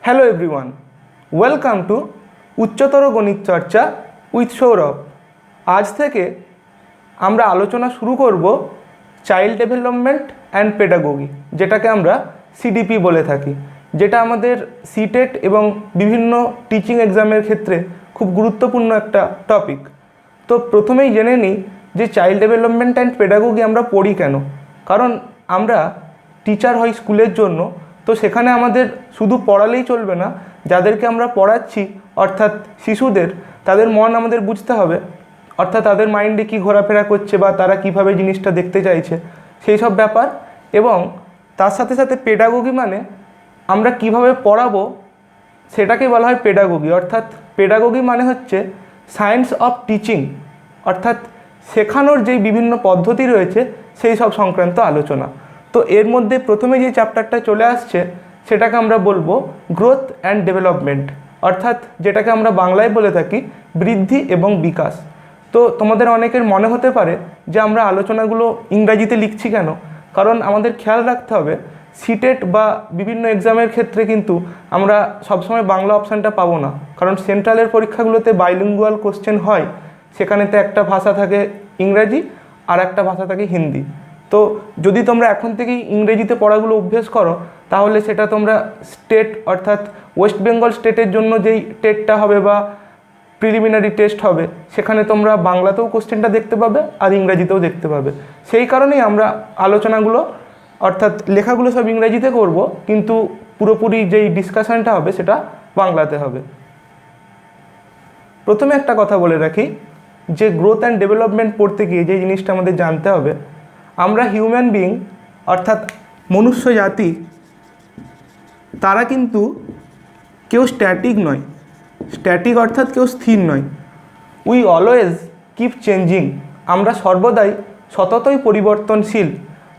Hello everyone, welcome to উচ্চতর গণিত চর্চা উইথ সৌরভ। আজ থেকে আমরা আলোচনা শুরু করব চাইল্ড ডেভেলপমেন্ট অ্যান্ড পেডাগোগি, যেটাকে আমরা সিডিপি বলে থাকি, যেটা আমাদের সিটেট এবং বিভিন্ন টিচিং এক্সামের ক্ষেত্রে খুব গুরুত্বপূর্ণ একটা টপিক। তো প্রথমেই জেনে নিই যে চাইল্ড ডেভেলপমেন্ট অ্যান্ড পেডাগোগি আমরা পড়ি কেন। কারণ আমরা টিচার হই স্কুলের জন্য, তো সেখানে আমাদের শুধু পড়ালেই চলবে না, যাদেরকে আমরা পড়াচ্ছি অর্থাৎ শিশুদের, তাদের মন আমাদের বুঝতে হবে, অর্থাৎ তাদের মাইন্ডে কী ঘোরাফেরা করছে বা তারা কীভাবে জিনিসটা দেখতে চাইছে সেই সব ব্যাপার। এবং তার সাথে সাথে পেডাগোগি মানে আমরা কিভাবে পড়াবো সেটাকেই বলা হয় পেডাগোগি। অর্থাৎ পেডাগোগি মানে হচ্ছে সায়েন্স অফ টিচিং, অর্থাৎ শেখানোর যেই বিভিন্ন পদ্ধতি রয়েছে সেই সব সংক্রান্ত আলোচনা। তো এর মধ্যে প্রথমে যে চ্যাপ্টারটা চলে আসছে সেটাকে আমরা বলবো গ্রোথ অ্যান্ড ডেভেলপমেন্ট, অর্থাৎ যেটাকে আমরা বাংলায় বলে থাকি বৃদ্ধি এবং বিকাশ। তো তোমাদের অনেকের মনে হতে পারে যে আমরা আলোচনাগুলো ইংরাজিতে লিখছি কেন। কারণ আমাদের খেয়াল রাখতে হবে সিটেট বা বিভিন্ন এক্সামের ক্ষেত্রে কিন্তু আমরা সবসময় বাংলা অপশানটা পাবো না, কারণ সেন্ট্রালের পরীক্ষাগুলোতে বাইলিঙ্গুয়াল কোশ্চেন হয়, সেখানেতে একটা ভাষা থাকে ইংরাজি আর একটা ভাষা থাকে হিন্দি। তো যদি তোমরা এখন থেকেই ইংরেজিতে পড়াগুলো অভ্যেস করো তাহলে সেটা তোমরা স্টেট অর্থাৎ ওয়েস্ট বেঙ্গল স্টেটের জন্য যেই টেটটা হবে বা প্রিলিমিনারি টেস্ট হবে সেখানে তোমরা বাংলাতেও কোশ্চেনটা দেখতে পাবে আর ইংরাজিতেও দেখতে পাবে। সেই কারণেই আমরা আলোচনাগুলো অর্থাৎ লেখাগুলো সব ইংরেজিতে করব, কিন্তু পুরোপুরি যেই ডিসকাশনটা হবে সেটা বাংলাতে হবে। প্রথমে একটা কথা বলে রাখি যে গ্রোথ অ্যান্ড ডেভেলপমেন্ট পড়তে গিয়ে যে জিনিসটা আমাদের জানতে হবে, আমরা হিউম্যান বিইং অর্থাৎ মনুষ্য জাতি, তারা কিন্তু কেউ স্ট্যাটিক নয়। স্ট্যাটিক অর্থাৎ কেউ স্থির নয়। উই অলওয়েজ কিপ চেঞ্জিং, আমরা সর্বদাই সততই পরিবর্তনশীল।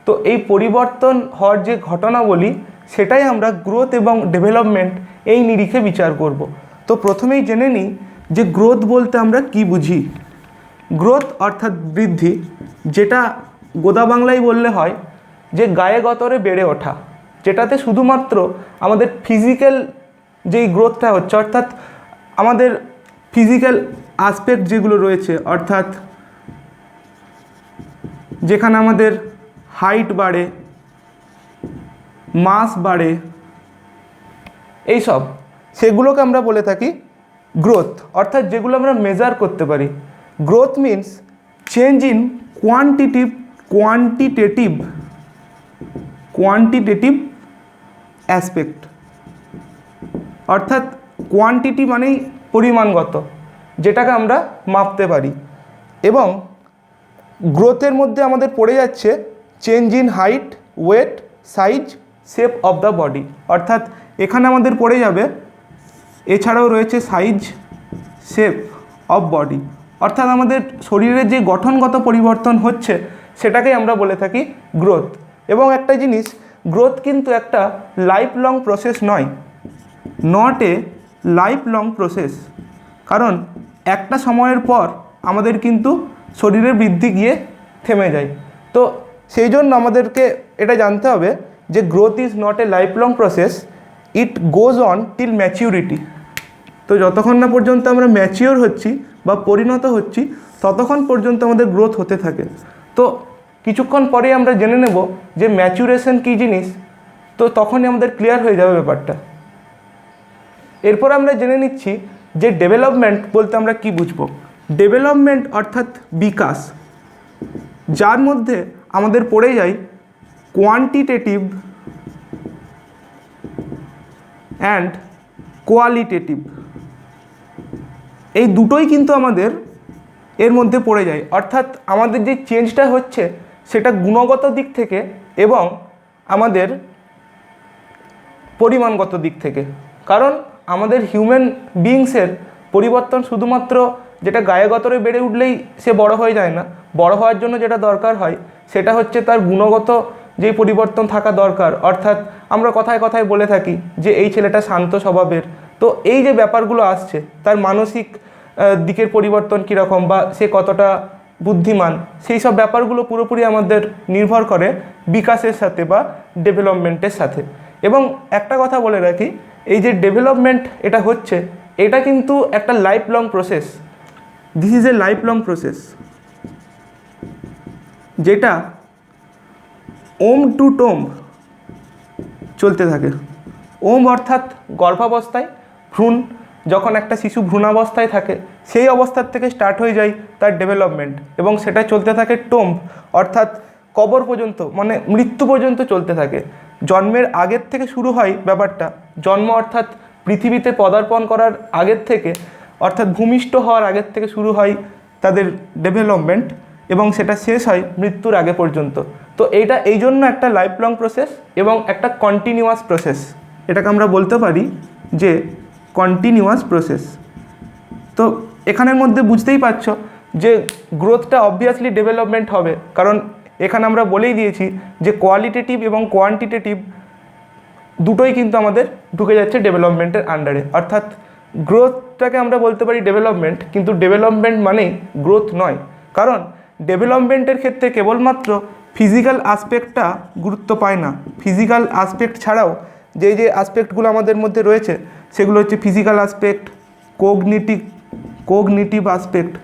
তো এই পরিবর্তন হওয়ার যে ঘটনাবলী সেটাই আমরা গ্রোথ এবং ডেভেলপমেন্ট এই নিরিখে বিচার করব। তো প্রথমেই জেনে নিই যে গ্রোথ বলতে আমরা কি বুঝি। গ্রোথ অর্থাৎ বৃদ্ধি, যেটা গোদা বাংলায় বললে হয় যে গায়ে গতরে বেড়ে ওঠা, যেটাতে শুধুমাত্র আমাদের ফিজিক্যাল যেই গ্রোথটা হচ্ছে, অর্থাৎ আমাদের ফিজিক্যাল আসপেক্ট যেগুলো রয়েছে, অর্থাৎ যেখানে আমাদের হাইট বাড়ে, মাস বাড়ে, এইসব সেগুলোকে আমরা বলে থাকি গ্রোথ, অর্থাৎ যেগুলো আমরা মেজার করতে পারি। Growth means change in quantitative aspect, অর্থাৎ কোয়ান্টিটি মানেই পরিমাণগত, যেটাকে আমরা মাপতে পারি। এবং গ্রোথের মধ্যে আমাদের পড়ে যাচ্ছে change in height, weight, size, shape of the body, অর্থাৎ এখানে আমাদের পড়ে যাবে, এছাড়াও রয়েছে সাইজ, শেপ অফ বডি, অর্থাৎ আমাদের শরীরের যে গঠনগত পরিবর্তন হচ্ছে সেটাকেই আমরা বলে থাকি গ্রোথ। এবং একটা জিনিস, গ্রোথ কিন্তু একটা লাইফ লং প্রসেস নয়, not a life long process. কারণ একটা সময়ের পর আমাদের কিন্তু শরীরের বৃদ্ধি গিয়ে থেমে যায়। তো সেই জন্য আমাদেরকে এটা জানতে হবে যে growth is not a life long process, it goes on till maturity. তো যতক্ষণ না পর্যন্ত আমরা ম্যাচিওর হচ্ছি বা পরিণত হচ্ছি ততক্ষণ পর্যন্ত আমাদের গ্রোথ হতে থাকে। তো কিছুক্ষণ পরেই আমরা জেনে নেব যে ম্যাচুরেশন কী জিনিস, তো তখনই আমাদের ক্লিয়ার হয়ে যাবে ব্যাপারটা। এরপর আমরা জেনে নিচ্ছি যে ডেভেলপমেন্ট বলতে আমরা কি বুঝবো। ডেভেলপমেন্ট অর্থাৎ বিকাশ, যার মধ্যে আমাদের পড়ে যায় কোয়ান্টিটেটিভ অ্যান্ড কোয়ালিটেটিভ, এই দুটোই কিন্তু আমাদের এর মধ্যে পড়ে যায়। অর্থাৎ আমাদের যে চেঞ্জটা হচ্ছে সেটা গুণগত দিক থেকে এবং আমাদের পরিমাণগত দিক থেকে। কারণ আমাদের হিউম্যান বিইংসের পরিবর্তন শুধুমাত্র যেটা গায়ে গতরে বেড়ে উঠলেই সে বড় হয়ে যায় না। বড় হওয়ার জন্য যেটা দরকার হয় সেটা হচ্ছে তার গুণগত যেই পরিবর্তন থাকা দরকার। অর্থাৎ আমরা কথায় কথায় বলে থাকি যে এই ছেলেটা শান্ত স্বভাবের, তো এই যে ব্যাপারগুলো আসছে তার মানসিক দিকের পরিবর্তন কীরকম বা সে কতটা বুদ্ধিমান, সেই সব ব্যাপারগুলো পুরোপুরি আমাদের নির্ভর করে বিকাশের সাথে বা ডেভেলপমেন্টের সাথে। এবং একটা কথা বলে রাখি, এই যে ডেভেলপমেন্ট এটা হচ্ছে, এটা কিন্তু একটা life long process. This is a life long process, যেটা ওম টু টোম চলতে থাকে। ওম অর্থাৎ গর্ভাবস্থায়, ভ্রূণ যখন একটা শিশু ভ্রূণাবস্থায় থাকে সেই অবস্থার থেকে স্টার্ট হয়ে যায় তার ডেভেলপমেন্ট, এবং সেটা চলতে থাকে টোম অর্থাৎ কবর পর্যন্ত, মানে মৃত্যু পর্যন্ত চলতে থাকে। জন্মের আগের থেকে শুরু হয় ব্যাপারটা, জন্ম অর্থাৎ পৃথিবীতে পদার্পণ করার আগের থেকে, অর্থাৎ ভূমিষ্ঠ হওয়ার আগের থেকে শুরু হয় তাদের ডেভেলপমেন্ট, এবং সেটা শেষ হয় মৃত্যুর আগে পর্যন্ত। তো এইটা এই জন্য একটা লাইফ লং প্রসেস এবং একটা কন্টিনিউয়াস প্রসেস, এটাকে আমরা বলতে পারি যে কন্টিনিউয়াস প্রসেস। তো এখানের মধ্যে বুঝতেই পারছো যে গ্রোথটা অবভিয়াসলি ডেভেলপমেন্ট হবে, কারণ এখানে আমরা বলেই দিয়েছি যে কোয়ালিটেটিভ এবং কোয়ান্টিটেটিভ দুটোই কিন্তু আমাদের ঢুকে যাচ্ছে ডেভেলপমেন্টের আন্ডারে। অর্থাৎ গ্রোথটাকে আমরা বলতে পারি ডেভেলপমেন্ট, কিন্তু ডেভেলপমেন্ট মানেই গ্রোথ নয়, কারণ ডেভেলপমেন্টের ক্ষেত্রে কেবলমাত্র ফিজিক্যাল আসপেক্টটা গুরুত্ব পায় না। ফিজিক্যাল আসপেক্ট ছাড়াও যে যে আসপেক্টগুলো আমাদের মধ্যে রয়েছে সেগুলো হচ্ছে ফিজিক্যাল আসপেক্ট, কোগনিটিভ আসপেক্ট,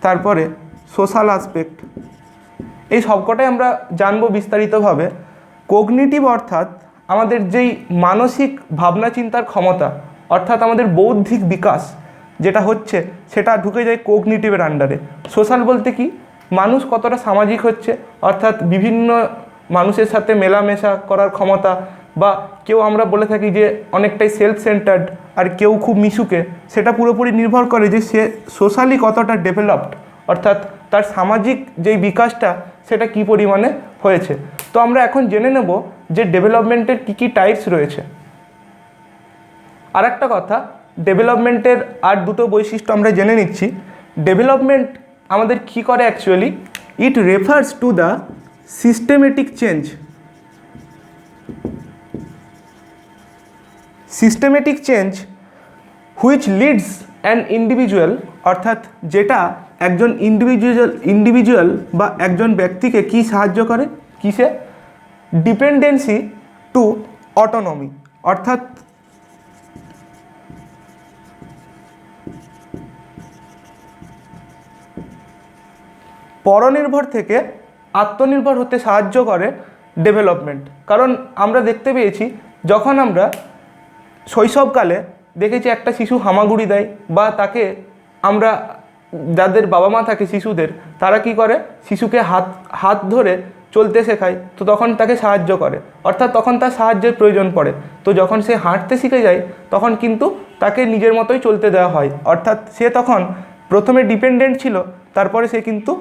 তারপরে সোশ্যাল আসপেক্ট, এই সবকটাই আমরা জানবো বিস্তারিতভাবে। কোগনিটিভ অর্থাৎ আমাদের যেই মানসিক ভাবনা চিন্তার ক্ষমতা, অর্থাৎ আমাদের বৌদ্ধিক বিকাশ যেটা হচ্ছে, সেটা ঢুকে যায় কোগনিটিভের আন্ডারে। সোশ্যাল বলতে কি, মানুষ কতটা সামাজিক হচ্ছে, অর্থাৎ বিভিন্ন মানুষের সাথে মেলামেশা করার ক্ষমতা, বা কেউ আমরা বলে থাকি যে অনেকটাই সেলফ সেন্টার্ড, আর কেউ খুব মিশুকে, সেটা পুরোপুরি নির্ভর করে যে সে সোশ্যালি কতটা ডেভেলপড, অর্থাৎ তার সামাজিক যেই বিকাশটা সেটা কী পরিমাণে হয়েছে। তো আমরা এখন জেনে নেব যে ডেভেলপমেন্টের কী কী টাইপস রয়েছে। আর একটা কথা, ডেভেলপমেন্টের আর দুটো বৈশিষ্ট্য আমরা জেনে নিচ্ছি। ডেভেলপমেন্ট আমাদের কী করে actually, it refers to the systematic change. Systematic change which leads an individual, অর্থাৎ যেটা একজন ইন্ডিভিজুয়াল বা একজন ব্যক্তিকে কি সাহায্য করে, কিসে, ডিপেন্ডেন্সি টু অটোনমি, অর্থাৎ পরনির্ভর থেকে আত্মনির্ভর হতে সাহায্য করে ডেভেলপমেন্ট। কারণ আমরা দেখতে পেয়েছি যখন আমরা শৈশবকালে দেখেছি একটা শিশু হামাগুড়ি দেয়, বা তাকে আমরা যাদের বাবা মা থাকে শিশুদের, তারা কি করে, শিশুকে হাত ধরে চলতে শেখায়, তো তখন তাকে সাহায্য করে, অর্থাৎ তখন তার সাহায্যের প্রয়োজন পড়ে। তো যখন সে হাঁটতে শিখে যায় তখন কিন্তু তাকে নিজের মতোই চলতে দেওয়া হয়, অর্থাৎ সে তখন প্রথমে ডিপেন্ডেন্ট ছিল, তারপরে সে কিন্তু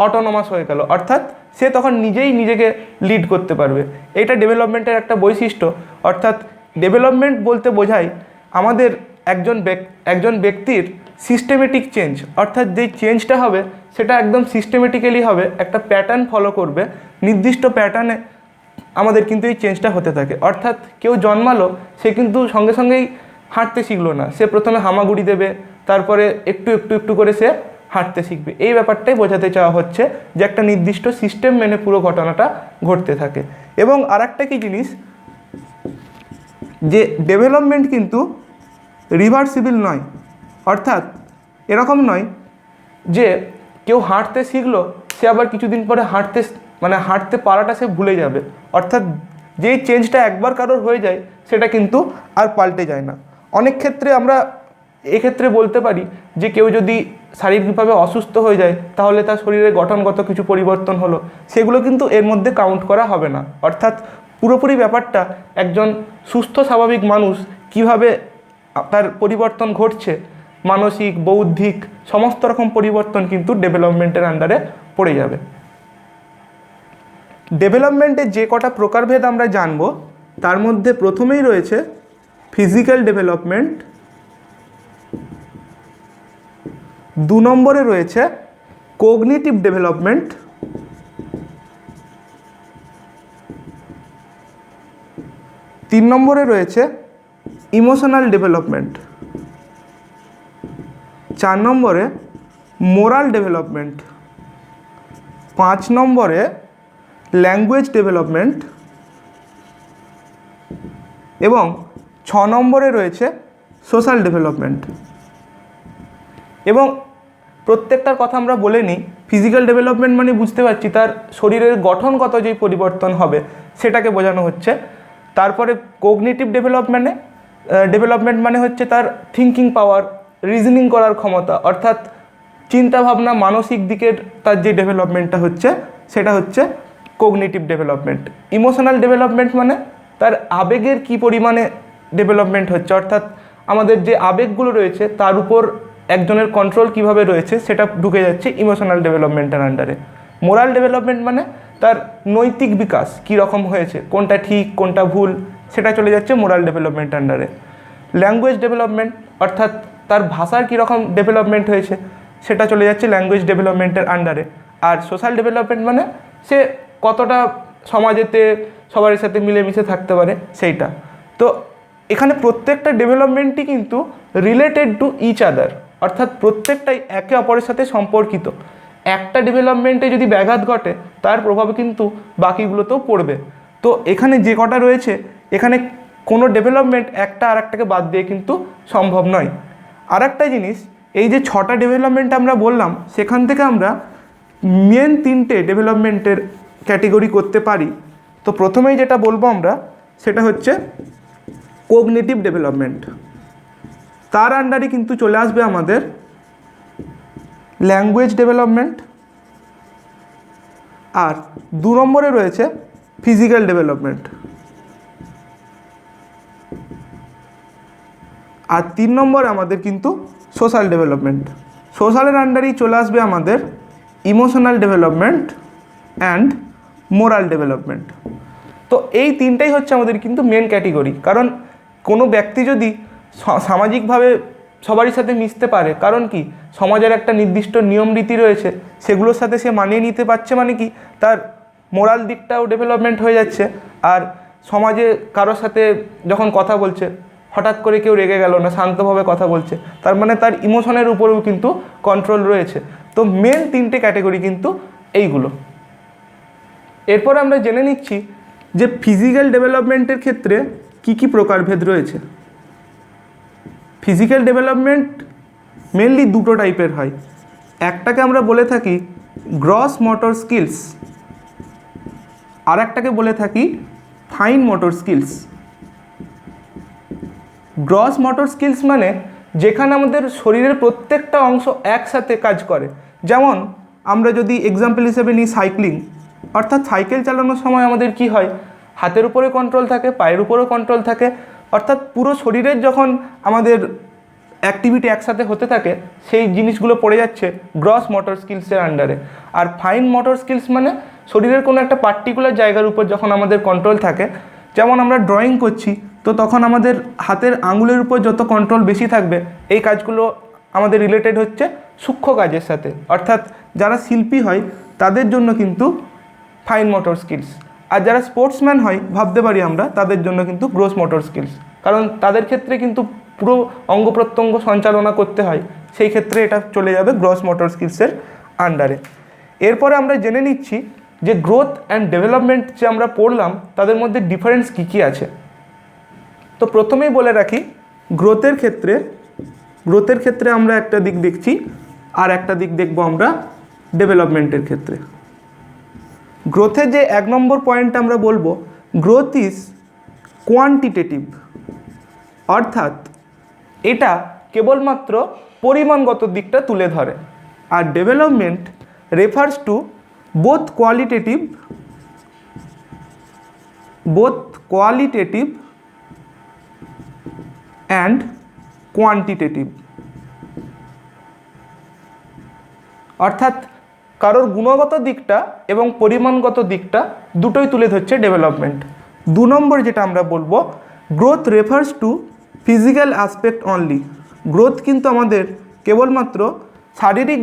অটোনমাস হয়ে গেল, অর্থাৎ সে তখন নিজেই নিজেকে লিড করতে পারবে। এটা ডেভেলপমেন্টের একটা বৈশিষ্ট্য। অর্থাৎ ডেভেলপমেন্ট বলতে বোঝায় আমাদের একজন ব্যক্তির সিস্টেমেটিক চেঞ্জ, অর্থাৎ যেই চেঞ্জটা হবে সেটা একদম সিস্টেমেটিক্যালি হবে, একটা প্যাটার্ন ফলো করবে, নির্দিষ্ট প্যাটার্নে আমাদের কিন্তু এই চেঞ্জটা হতে থাকে। অর্থাৎ কেউ জন্মালো, সে কিন্তু সঙ্গে সঙ্গেই হাঁটতে শিখলো না, সে প্রথমে হামাগুড়ি দেবে, তারপরে একটু একটু একটু করে সে হাঁটতে শিখবে। এই ব্যাপারটাই বোঝাতে চাওয়া হচ্ছে যে একটা নির্দিষ্ট সিস্টেম মেনে পুরো ঘটনাটা ঘটতে থাকে। এবং আর একটা কি জিনিস, যে ডেভেলপমেন্ট কিন্তু রিভার্সিবল নয়, অর্থাৎ এরকম নয় যে কেউ হাঁটতে শিখলো, সে আবার কিছুদিন পরে হাঁটতে পারাটা সে ভুলে যাবে। অর্থাৎ যেই চেঞ্জটা একবার কারোর হয়ে যায় সেটা কিন্তু আর পাল্টে যায় না। অনেক ক্ষেত্রে আমরা এক্ষেত্রে বলতে পারি যে কেউ যদি শারীরিকভাবে অসুস্থ হয়ে যায় তাহলে তার শরীরে গঠনগত কিছু পরিবর্তন হলো, সেগুলো কিন্তু এর মধ্যে কাউন্ট করা হবে না। অর্থাৎ পুরোপুরি ব্যাপারটা একজন সুস্থ স্বাভাবিক মানুষ কিভাবে তার পরিবর্তন ঘটছে, মানসিক, বৌদ্ধিক সমস্ত রকম পরিবর্তন কিন্তু ডেভেলপমেন্টের আন্ডারে পড়ে যাবে। ডেভেলপমেন্টের যে কটা প্রকারভেদ আমরা জানব, তার মধ্যে প্রথমেই রয়েছে ফিজিক্যাল ডেভেলপমেন্ট, 2 নম্বরে রয়েছে কোগনিটিভ ডেভেলপমেন্ট, 3 নম্বরে রয়েছে ইমোশনাল ডেভেলপমেন্ট, 4 নম্বরে মোরাল ডেভেলপমেন্ট, 5 নম্বরে ল্যাঙ্গুয়েজ ডেভেলপমেন্ট, এবং 6 নম্বরে রয়েছে সোশ্যাল ডেভেলপমেন্ট। এবং প্রত্যেকটার কথা আমরা বলে নিই। ফিজিক্যাল ডেভেলপমেন্ট মানে বুঝতে পারছি তার শরীরের গঠনগত যে পরিবর্তন হবে সেটাকে বোঝানো হচ্ছে। তারপরে কোগনিটিভ ডেভেলপমেন্ট মানে হচ্ছে তার থিঙ্কিং পাওয়ার, রিজনিং করার ক্ষমতা, অর্থাৎ চিন্তাভাবনা, মানসিক দিকের তার যে ডেভেলপমেন্টটা হচ্ছে সেটা হচ্ছে কোগনিটিভ ডেভেলপমেন্ট। ইমোশনাল ডেভেলপমেন্ট মানে তার আবেগের কী পরিমাণে ডেভেলপমেন্ট হচ্ছে, অর্থাৎ আমাদের যে আবেগগুলো রয়েছে তার উপর একজনের কন্ট্রোল কিভাবে রয়েছে সেটা ঢুকে যাচ্ছে ইমোশনাল ডেভেলপমেন্টের আন্ডারে। মোরাল ডেভেলপমেন্ট মানে তার নৈতিক বিকাশ কী রকম হয়েছে, কোনটা ঠিক কোনটা ভুল, সেটা চলে যাচ্ছে মোরাল ডেভেলপমেন্ট আন্ডারে। ল্যাঙ্গুয়েজ ডেভেলপমেন্ট অর্থাৎ তার ভাষার কীরকম ডেভেলপমেন্ট হয়েছে সেটা চলে যাচ্ছে ল্যাঙ্গুয়েজ ডেভেলপমেন্টের আন্ডারে। আর সোশ্যাল ডেভেলপমেন্ট মানে সে কতটা সমাজেতে সবার সাথে মিলেমিশে থাকতে পারে সেইটা। তো এখানে প্রত্যেকটা ডেভেলপমেন্টই কিন্তু রিলেটেড টু ইচ আদার, অর্থাৎ প্রত্যেকটাই একে অপরের সাথে সম্পর্কিত। একটা ডেভেলপমেন্টে যদি ব্যাঘাত ঘটে তার প্রভাব কিন্তু বাকিগুলোতেও পড়বে। তো এখানে যে কটা রয়েছে এখানে কোনো ডেভেলপমেন্ট একটা আর একটাকে বাদ দিয়ে কিন্তু সম্ভব নয়। আর একটা জিনিস, এই যে 6টা ডেভেলপমেন্ট আমরা বললাম সেখান থেকে আমরা মেন 3টে ডেভেলপমেন্টের ক্যাটেগরি করতে পারি। তো প্রথমেই যেটা বলবো আমরা সেটা হচ্ছে কোগনিটিভ ডেভেলপমেন্ট। তার আন্ডারে কিন্তু চলে আসবে আমাদের ল্যাঙ্গুয়েজ ডেভেলপমেন্ট, আর 2 নম্বরে রয়েছে ফিজিক্যাল ডেভেলপমেন্ট, আর 3 নম্বরে আমাদের কিন্তু সোশ্যাল ডেভেলপমেন্ট। সোশ্যালের আন্ডারেই চলে আসবে আমাদের emotional development and moral development. তো এই 3টাই হচ্ছে আমাদের কিন্তু মেন ক্যাটেগরি। কারণ কোনো ব্যক্তি যদি সামাজিকভাবে সবারই সাথে মিশতে পারে, কারণ কি সমাজের একটা নির্দিষ্ট নিয়ম রীতি রয়েছে, সেগুলোর সাথে সে মানিয়ে নিতে পারছে, মানে কি তার মোরাল দিকটাও ডেভেলপমেন্ট হয়ে যাচ্ছে। আর সমাজে কারোর সাথে যখন কথা বলছে হঠাৎ করে কেউ রেগে গেল না, শান্তভাবে কথা বলছে, তার মানে তার ইমোশনের উপরেও কিন্তু কন্ট্রোল রয়েছে। তো মেন 3টে ক্যাটেগরি কিন্তু এইগুলো। এরপর আমরা জেনে নিচ্ছি যে ফিজিক্যাল ডেভেলপমেন্টের ক্ষেত্রে কি কি প্রকারভেদ রয়েছে। ফিজিক্যাল ডেভেলপমেন্ট মেনলি 2টো টাইপের হয়। একটাকে আমরা বলে থাকি গ্রস মোটর স্কিলস, আর একটাকে বলে থাকি fine motor skills. Gross motor skills মানে যেখানে আমাদের শরীরের প্রত্যেকটা অংশ একসাথে কাজ করে। যেমন আমরা যদি এক্সাম্পল হিসেবে নিই সাইক্লিং, অর্থাৎ সাইকেল চালানোর সময় আমাদের কি হয়, হাতের উপরে কন্ট্রোল থাকে, পায়ের উপরেও কন্ট্রোল থাকে, অর্থাৎ পুরো শরীরের যখন আমাদের অ্যাক্টিভিটি একসাথে হতে থাকে সেই জিনিসগুলো পড়ে যাচ্ছে গ্রস মোটর স্কিলসের আন্ডারে। আর ফাইন মোটর স্কিলস মানে শরীরের কোনো একটা পার্টিকুলার জায়গার উপর যখন আমাদের কন্ট্রোল থাকে, যেমন আমরা ড্রয়িং করছি তো তখন আমাদের হাতের আঙুলের উপর যত কন্ট্রোল বেশি থাকবে, এই কাজগুলো আমাদের রিলেটেড হচ্ছে সূক্ষ্ম কাজের সাথে, অর্থাৎ যারা শিল্পী হয় তাদের জন্য কিন্তু ফাইন মোটর স্কিলস। আর যারা স্পোর্টসম্যান হয় ভাবতে পারি আমরা, তাদের জন্য কিন্তু গ্রস মোটর স্কিলস, কারণ তাদের ক্ষেত্রে কিন্তু পুরো অঙ্গ প্রত্যঙ্গ সঞ্চালনা করতে হয়, সেই ক্ষেত্রে এটা চলে যাবে গ্রস মোটর স্কিলসের আন্ডারে। এরপরে আমরা জেনে নিচ্ছি যে গ্রোথ অ্যান্ড ডেভেলপমেন্ট যে আমরা পড়লাম তাদের মধ্যে ডিফারেন্স কী কী আছে। তো প্রথমেই বলে রাখি গ্রোথের ক্ষেত্রে আমরা একটা দিক দেখছি, আর একটা দিক দেখব আমরা ডেভেলপমেন্টের ক্ষেত্রে। গ্রোথের যে 1 নম্বর পয়েন্ট আমরা বলবো, গ্রোথ ইজ কোয়ান্টিটেটিভ, অর্থাৎ এটা কেবলমাত্র পরিমাণগত দিকটা তুলে ধরে। আর development refers to both qualitative and quantitative, অর্থাৎ কারোর গুণগত দিকটা এবং পরিমাণগত দিকটা দুটোই তুলে ধরছে ডেভেলপমেন্ট। 2 নম্বর যেটা আমরা বলবো, growth refers to physical aspect only. Growth কিন্তু আমাদের কেবলমাত্র শারীরিক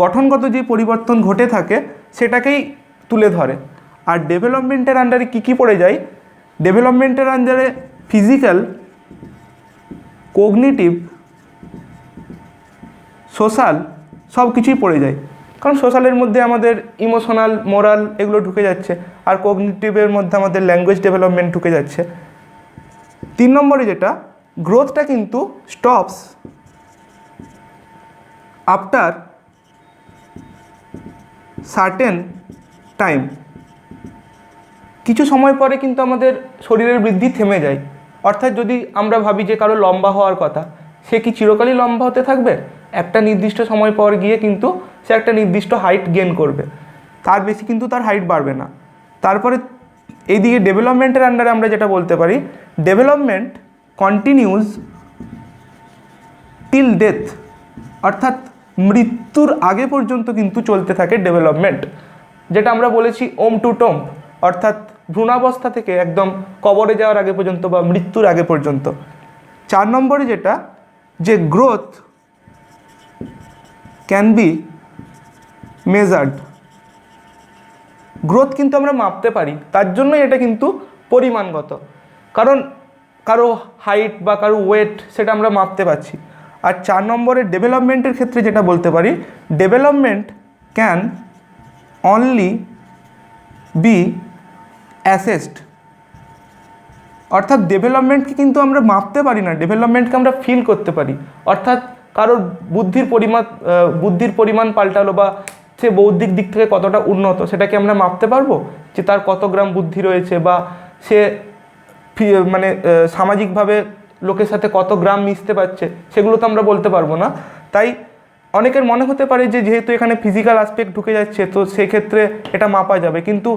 গঠনগত যে পরিবর্তন ঘটে থাকে সেটাকেই তুলে ধরে। আর ডেভেলপমেন্টের আন্ডারে কী কী পড়ে যায়, ডেভেলপমেন্টের আন্ডারে ফিজিক্যাল, কোগনিটিভ, সোশ্যাল সব কিছুই পড়ে যায়। কারণ সোশ্যালের মধ্যে আমাদের ইমোশনাল, মোরাল এগুলো ঢুকে যাচ্ছে, আর কোগনিটিভের মধ্যে আমাদের ল্যাঙ্গুয়েজ ডেভেলপমেন্ট ঢুকে যাচ্ছে। 3 নম্বরে যেটা, গ্রোথটা কিন্তু স্টপস আফটার সার্টেন টাইম। কিছু সময় পরে কিন্তু আমাদের শরীরের বৃদ্ধি থেমে যায়। অর্থাৎ যদি আমরা ভাবি যে কারো লম্বা হওয়ার কথা, সে কি চিরকালই লম্বা হতে থাকবে? একটা নির্দিষ্ট সময় পর গিয়ে কিন্তু সে একটা নির্দিষ্ট হাইট গেন করবে, তার বেশি কিন্তু তার হাইট বাড়বে না। তারপরে এইদিকে ডেভেলপমেন্টের আন্ডারে আমরা যেটা বলতে পারি, ডেভেলপমেন্ট কন্টিনিউজ টিল ডেথ, অর্থাৎ মৃত্যুর আগে পর্যন্ত কিন্তু চলতে থাকে ডেভেলপমেন্ট, যেটা আমরা বলেছি ওম টু টোম, অর্থাৎ ভ্রূণাবস্থা থেকে একদম কবরে যাওয়ার আগে পর্যন্ত বা মৃত্যুর আগে পর্যন্ত। 4 নম্বরে যেটা, যে growth can be measured. Growth কিন্তু আমরা মাপতে পারি, তার জন্য এটা কিন্তু পরিমাণগত, কারণ কারো হাইট বা কারো ওয়েট সেটা আমরা মাপতে পারছি। আর 4 নম্বরের ডেভেলপমেন্টের ক্ষেত্রে যেটা বলতে পারি, development can only be assessed, অর্থাৎ ডেভেলপমেন্টকে কিন্তু আমরা মাপতে পারি না, ডেভেলপমেন্টকে আমরা ফিল করতে পারি। অর্থাৎ কারোর বুদ্ধির পরিমাণ পাল্টালো বা সে বৌদ্ধিক দিক থেকে কতটা উন্নত, সেটাকে আমরা মাপতে পারবো যে তার কত গ্রাম বুদ্ধি রয়েছে, বা সে মানে সামাজিকভাবে লোকের সাথে কত গ্রাম মিশতে পারছে, সেগুলো তো আমরা বলতে পারবো না। তাই অনেকের মনে হতে পারে যে যেহেতু এখানে ফিজিক্যাল অ্যাসপেক্ট ঢুকে যাচ্ছে, তো সেক্ষেত্রে এটা মাপা যাবে, কিন্তু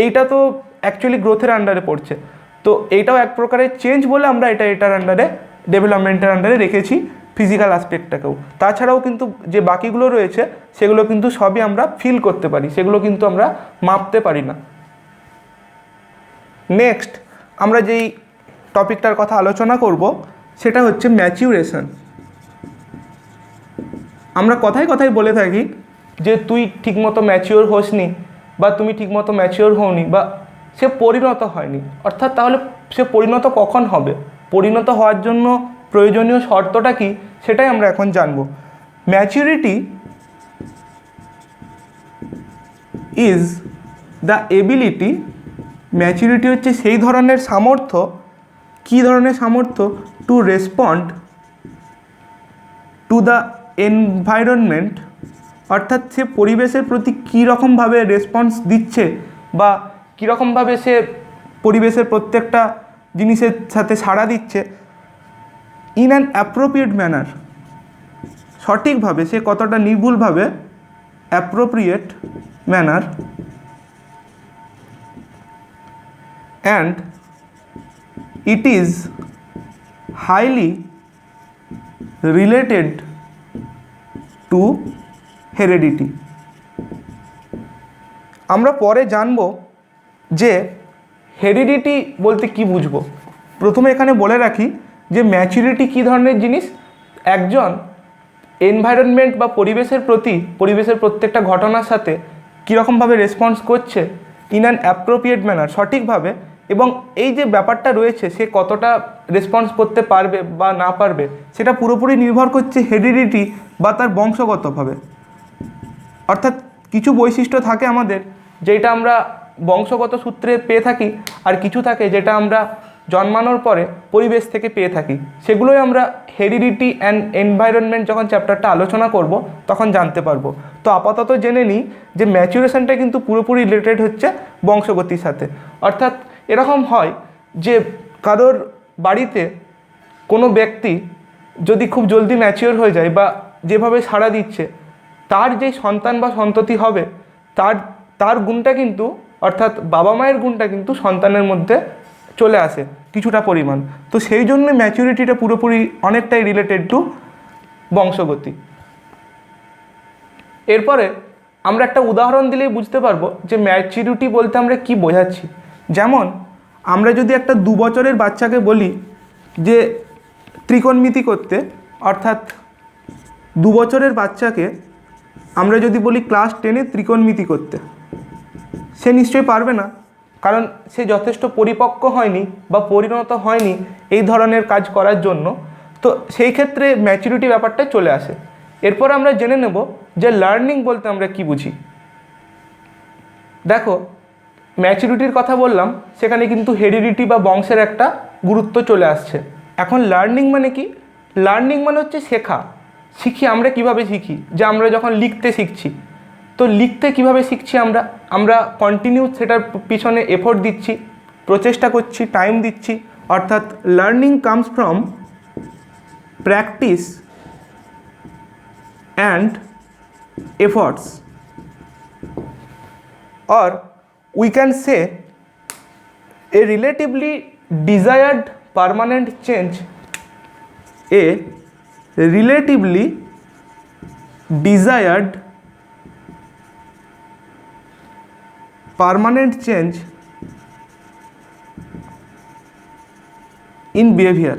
এইটা তো অ্যাকচুয়ালি গ্রোথের আন্ডারে পড়ছে। তো এইটাও এক প্রকারের চেঞ্জ বলে আমরা এটার আন্ডারে, ডেভেলপমেন্টের আন্ডারে রেখেছি ফিজিক্যাল অ্যাসপেক্টটাকেও। তাছাড়াও কিন্তু যে বাকিগুলো রয়েছে সেগুলো কিন্তু সবই আমরা ফিল করতে পারি, সেগুলো কিন্তু আমরা মাপতে পারি না। নেক্সট আমরা যেই টপিকটার কথা আলোচনা করব সেটা হচ্ছে ম্যাচিউরেশন। আমরা কথায় কথায় বলে থাকি যে তুই ঠিকমতো ম্যাচিওর হোসনি, বা তুমি ঠিকমতো ম্যাচিওর হওনি, বা সে পরিণত হয়নি। অর্থাৎ তাহলে সে পরিণত কখন হবে, পরিণত হওয়ার জন্য প্রয়োজনীয় শর্তটা কি, সেটাই আমরা এখন জানব। Maturity is the ability, maturity হচ্ছে সেই ধরনের সামর্থ্য, কী ধরনের সামর্থ্য, two respond to the environment, অর্থাৎ সে পরিবেশের প্রতি কীরকমভাবে রেসপন্স দিচ্ছে বা কীরকমভাবে সে পরিবেশের প্রত্যেকটা জিনিসের সাথে সাড়া দিচ্ছে, ইন অ্যান অ্যাপ্রোপ্রিয়েট ম্যানার, সঠিকভাবে, সে কতটা নির্ভুলভাবে, appropriate manner, and it is highly related to heredity. আমরা পরে জানব যে হেরিডিটি বলতে কি বুঝবো। প্রথমে এখানে বলে রাখি যে ম্যাচুরিটি কী ধরনের জিনিস, একজন এনভায়রনমেন্ট বা পরিবেশের প্রতি, পরিবেশের প্রত্যেকটা ঘটনার সাথে কীরকমভাবে রেসপন্স করছে, ইন অ্যান অ্যাপ্রোপ্রিয়েট ম্যানার, সঠিকভাবে, এবং এই যে ব্যাপারটা রয়েছে সে কতটা রেসপন্স করতে পারবে বা না পারবে, সেটা পুরোপুরি নির্ভর করছে হেরিডিটি বা তার বংশগতভাবে। অর্থাৎ কিছু বৈশিষ্ট্য থাকে আমাদের যেটা আমরা বংশগত সূত্রে পেয়ে থাকি, আর কিছু থাকে যেটা আমরা জন্মানোর পরে পরিবেশ থেকে পেয়ে থাকি, সেগুলোই আমরা হেরিডিটি অ্যান্ড এনভায়রনমেন্ট যখন চ্যাপ্টারটা আলোচনা করব তখন জানতে পারবো। তো আপাতত জেনে নিই যে ম্যাচুরেশনটা কিন্তু পুরোপুরি রিলেটেড হচ্ছে বংশগতির সাথে। অর্থাৎ এরকম হয় যে কারোর বাড়িতে কোনো ব্যক্তি যদি খুব জলদি ম্যাচিওর হয়ে যায় বা যেভাবে সাড়া দিচ্ছে, তার যেই সন্তান বা সন্ততি হবে তার গুণটা কিন্তু, অর্থাৎ বাবা মায়ের গুণটা কিন্তু সন্তানের মধ্যে চলে আসে কিছুটা পরিমাণ। তো সেই জন্য ম্যাচুরিটিটা পুরোপুরি অনেকটাই রিলেটেড টু বংশগতি। এরপরে আমরা একটা উদাহরণ দিলেই বুঝতে পারবো যে ম্যাচুরিটি বলতে আমরা কি বোঝাচ্ছি। যেমন আমরা যদি একটা 2 বছরের বাচ্চাকে বলি যে ত্রিকোণমিতি করতে, অর্থাৎ 2 বছরের বাচ্চাকে আমরা যদি বলি ক্লাস 10-এ ত্রিকোণমিতি করতে, সে নিশ্চয়ই পারবে না, কারণ সে যথেষ্ট পরিপক্ক হয়নি বা পরিণত হয়নি এই ধরনের কাজ করার জন্য। তো সেই ক্ষেত্রে ম্যাচুরিটি ব্যাপারটা চলে আসে। এরপর আমরা জেনে নেব যে লার্নিং বলতে আমরা কি বুঝি। দেখো, ম্যাচুরিটির কথা বললাম, সেখানে কিন্তু হেরিডিটি বা বংশের একটা গুরুত্ব চলে আসছে। এখন লার্নিং মানে কি? লার্নিং মানে হচ্ছে শেখা। শিখি আমরা কিভাবে শিখি? যে আমরা যখন লিখতে শিখছি, তো লিখতে কিভাবে শিখছি আমরা কন্টিনিউ সেটার পিছনে এফোর্ট দিচ্ছি, প্রচেষ্টা করছি, টাইম দিচ্ছি। অর্থাৎ learning comes from practice and efforts, or we can say a relatively desired permanent change, a relatively desired permanent change in behavior।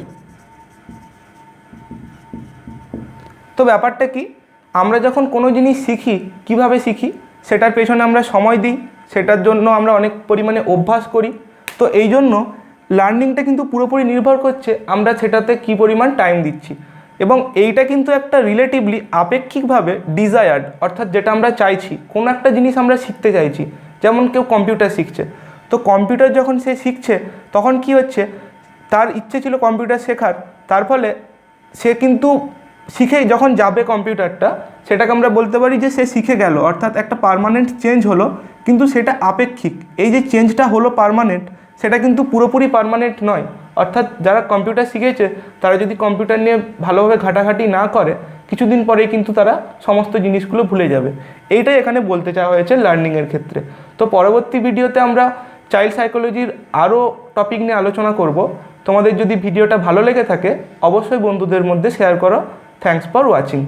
তো ব্যাপারটা কি, আমরা যখন কোনো জিনিস শিখি, কিভাবে শিখি সেটার পেছনে আমরা সময় দিই, সেটার জন্য আমরা অনেক পরিমাণে অভ্যাস করি। তো এই জন্য লার্নিংটা কিন্তু পুরোপুরি নির্ভর করছে আমরা সেটাতে কী পরিমাণ টাইম দিচ্ছি। এবং এইটা কিন্তু একটা রিলেটিভলি আপেক্ষিকভাবে ডিজায়ার্ড, অর্থাৎ যেটা আমরা চাইছি, কোনো একটা জিনিস আমরা শিখতে চাইছি। যেমন কেউ কম্পিউটার শিখছে, তো কম্পিউটার যখন সে শিখছে তখন কি হচ্ছে, তার ইচ্ছে ছিল কম্পিউটার শেখার, তার ফলে সে কিন্তু শিখে যখন যাবে কম্পিউটারটা, সেটাকে আমরা বলতে পারি যে সে শিখে গেল, অর্থাৎ একটা পার্মানেন্ট চেঞ্জ হলো। কিন্তু সেটা আপেক্ষিক, এই যে চেঞ্জটা হলো পার্মানেন্ট, সেটা কিন্তু পুরোপুরি পার্মানেন্ট নয়। অর্থাৎ যারা কম্পিউটার শিখেছে তারা যদি কম্পিউটার নিয়ে ভালোভাবে ঘাটাঘাটি না করে, কিছুদিন পরেই কিন্তু তারা সমস্ত জিনিসগুলো ভুলে যাবে। এইটাই এখানে বলতে চাওয়া হয়েছে লার্নিংয়ের ক্ষেত্রে। তো পরবর্তী ভিডিওতে আমরা চাইল্ড সাইকোলজির আরও টপিক নিয়ে আলোচনা করব। তোমাদের যদি ভিডিওটা ভালো লেগে থাকে অবশ্যই বন্ধুদের মধ্যে শেয়ার করো। Thanks for watching.